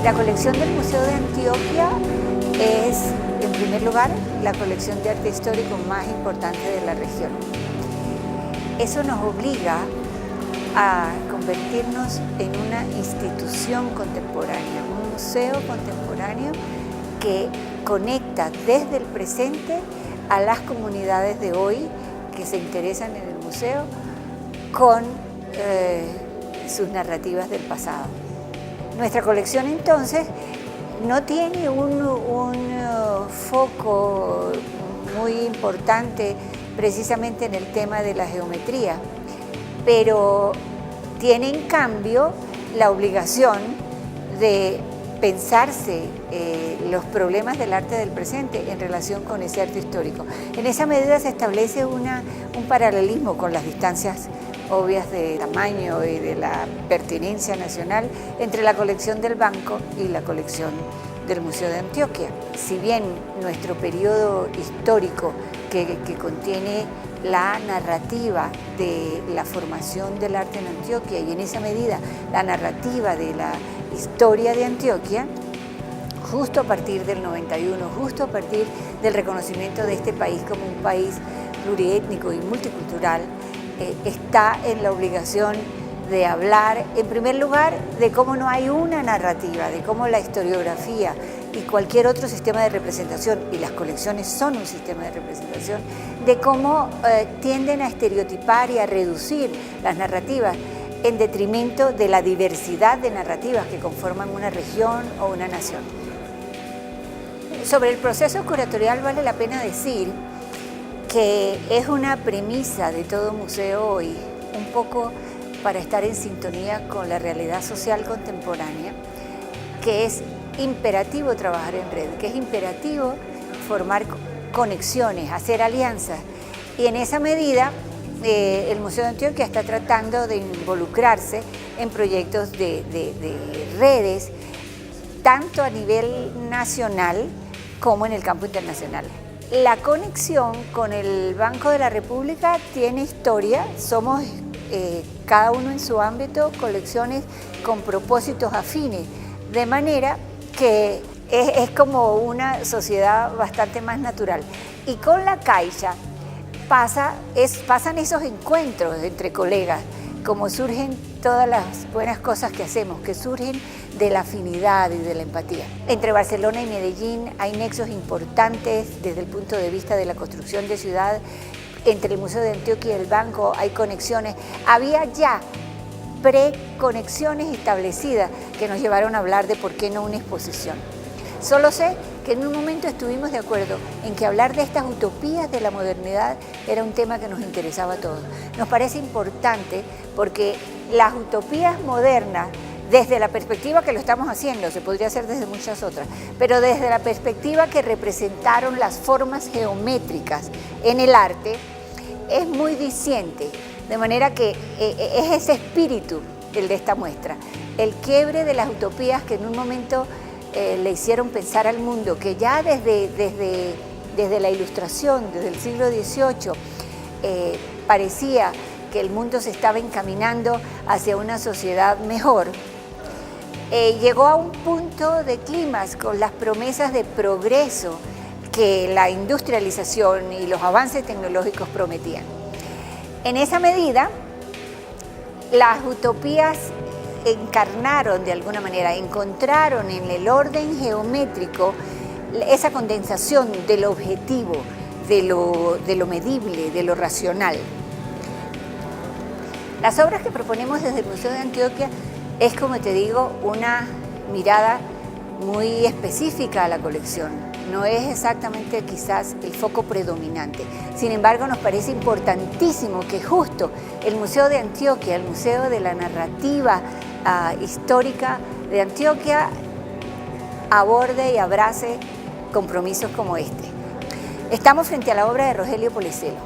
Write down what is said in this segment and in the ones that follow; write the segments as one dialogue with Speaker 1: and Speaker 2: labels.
Speaker 1: La colección del Museo de Antioquia es, en primer lugar, la colección de arte histórico más importante de la región. Eso nos obliga a convertirnos en una institución contemporánea, un museo contemporáneo que conecta desde el presente a las comunidades de hoy que se interesan en el museo con sus narrativas del pasado. Nuestra colección entonces no tiene un foco muy importante precisamente en el tema de la geometría, pero tiene en cambio la obligación de pensarse los problemas del arte del presente en relación con ese arte histórico. En esa medida se establece un paralelismo con las distancias obvias de tamaño y de la pertinencia nacional entre la colección del Banco y la colección del Museo de Antioquia. Si bien nuestro periodo histórico que contiene la narrativa de la formación del arte en Antioquia y en esa medida la narrativa de la historia de Antioquia, justo a partir del 91, justo a partir del reconocimiento de este país como un país pluriétnico y multicultural, está en la obligación de hablar, en primer lugar, de cómo no hay una narrativa, de cómo la historiografía y cualquier otro sistema de representación, y las colecciones son un sistema de representación, de cómo tienden a estereotipar y a reducir las narrativas en detrimento de la diversidad de narrativas que conforman una región o una nación. Sobre el proceso curatorial vale la pena decir que es una premisa de todo museo hoy, un poco para estar en sintonía con la realidad social contemporánea, que es imperativo trabajar en red, que es imperativo formar conexiones, hacer alianzas. Y en esa medida, el Museo de Antioquia está tratando de involucrarse en proyectos de redes, tanto a nivel nacional como en el campo internacional. La conexión con el Banco de la República tiene historia, somos cada uno en su ámbito, colecciones con propósitos afines, de manera que es como una sociedad bastante más natural. Y con la Caixa pasan esos encuentros entre colegas, como surgen todas las buenas cosas que hacemos, que surgen de la afinidad y de la empatía. Entre Barcelona y Medellín hay nexos importantes desde el punto de vista de la construcción de ciudad. Entre el Museo de Antioquia y el Banco hay conexiones. Había ya preconexiones establecidas que nos llevaron a hablar de por qué no una exposición. Solo sé que en un momento estuvimos de acuerdo en que hablar de estas utopías de la modernidad era un tema que nos interesaba a todos. Nos parece importante porque las utopías modernas, desde la perspectiva que lo estamos haciendo, se podría hacer desde muchas otras, pero desde la perspectiva que representaron las formas geométricas en el arte, es muy diciente, de manera que es ese espíritu el de esta muestra, el quiebre de las utopías que en un momento le hicieron pensar al mundo, que ya desde la Ilustración, desde el siglo XVIII, parecía que el mundo se estaba encaminando hacia una sociedad mejor. Llegó a un punto de clímax con las promesas de progreso que la industrialización y los avances tecnológicos prometían. En esa medida, las utopías encarnaron de alguna manera, encontraron en el orden geométrico esa condensación del objetivo, de lo medible, de lo racional. Las obras que proponemos desde el Museo de Antioquia es, como te digo, una mirada muy específica a la colección. No es exactamente quizás el foco predominante. Sin embargo, nos parece importantísimo que justo el Museo de Antioquia, el Museo de la Narrativa Histórica de Antioquia, aborde y abrace compromisos como este. Estamos frente a la obra de Rogelio Polecelo.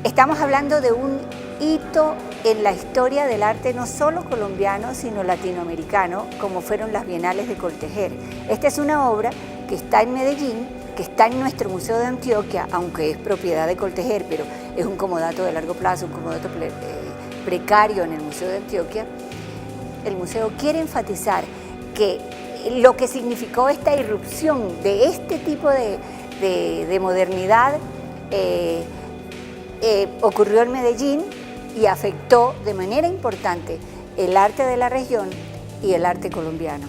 Speaker 1: Estamos hablando de un hito en la historia del arte no solo colombiano, sino latinoamericano, como fueron las Bienales de Coltejer. Esta es una obra que está en Medellín, que está en nuestro Museo de Antioquia, aunque es propiedad de Coltejer, pero es un comodato de largo plazo, un comodato precario en el Museo de Antioquia. El museo quiere enfatizar que lo que significó esta irrupción de este tipo de modernidad ocurrió en Medellín y afectó de manera importante el arte de la región y el arte colombiano.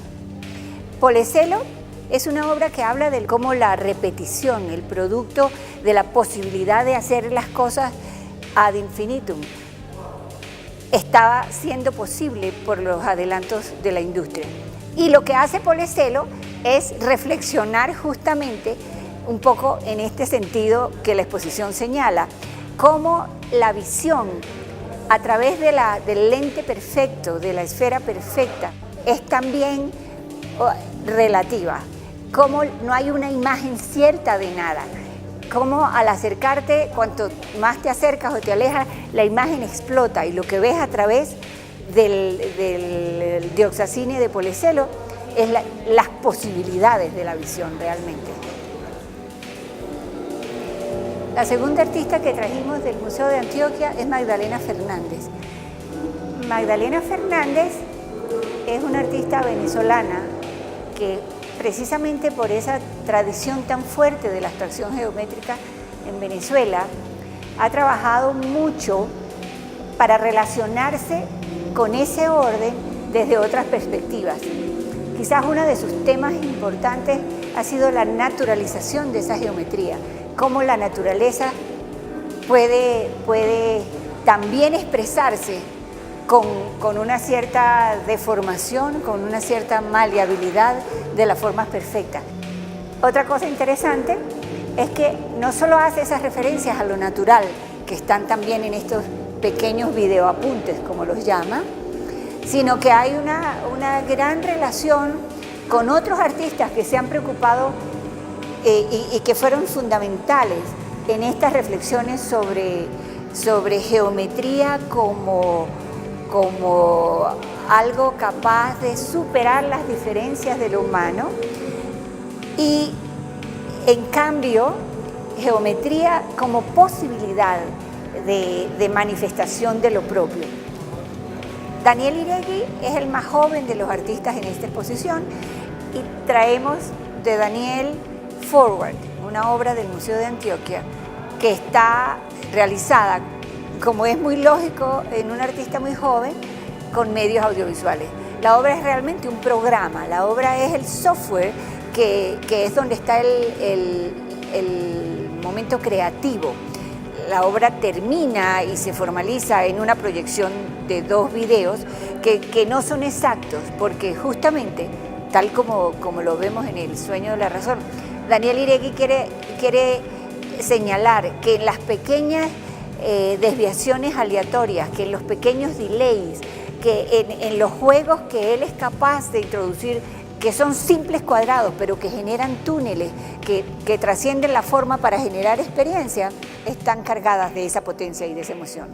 Speaker 1: Polecelo es una obra que habla de cómo la repetición, el producto de la posibilidad de hacer las cosas ad infinitum, estaba siendo posible por los adelantos de la industria. Y lo que hace Polecelo es reflexionar justamente un poco en este sentido que la exposición señala, cómo la visión a través del lente perfecto, de la esfera perfecta, es también relativa, cómo no hay una imagen cierta de nada, cómo al acercarte, cuanto más te acercas o te alejas, la imagen explota y lo que ves a través del Dioxazine de Polecelo es las posibilidades de la visión realmente. La segunda artista que trajimos del Museo de Antioquia es Magdalena Fernández. Magdalena Fernández es una artista venezolana que precisamente por esa tradición tan fuerte de la abstracción geométrica en Venezuela ha trabajado mucho para relacionarse con ese orden desde otras perspectivas. Quizás uno de sus temas importantes ha sido la naturalización de esa geometría, cómo la naturaleza puede también expresarse con una cierta deformación, con una cierta maleabilidad de las formas perfectas. Otra cosa interesante es que no solo hace esas referencias a lo natural, que están también en estos pequeños videoapuntes, como los llama, sino que hay una gran relación con otros artistas que se han preocupado y que fueron fundamentales en estas reflexiones sobre geometría como algo capaz de superar las diferencias de lo humano y, en cambio, geometría como posibilidad de manifestación de lo propio. Daniel Iregui es el más joven de los artistas en esta exposición y traemos de Daniel Forward, una obra del Museo de Antioquia que está realizada, como es muy lógico en un artista muy joven, con medios audiovisuales. La obra es realmente un programa, la obra es el software que es donde está el momento creativo. La obra termina y se formaliza en una proyección de 2 videos que no son exactos, porque justamente, tal como lo vemos en El sueño de la razón, Daniel Iregui quiere señalar que en las pequeñas desviaciones aleatorias, que en los pequeños delays, que en los juegos que él es capaz de introducir, que son simples cuadrados, pero que generan túneles, que trascienden la forma para generar experiencia, están cargadas de esa potencia y de esa emoción.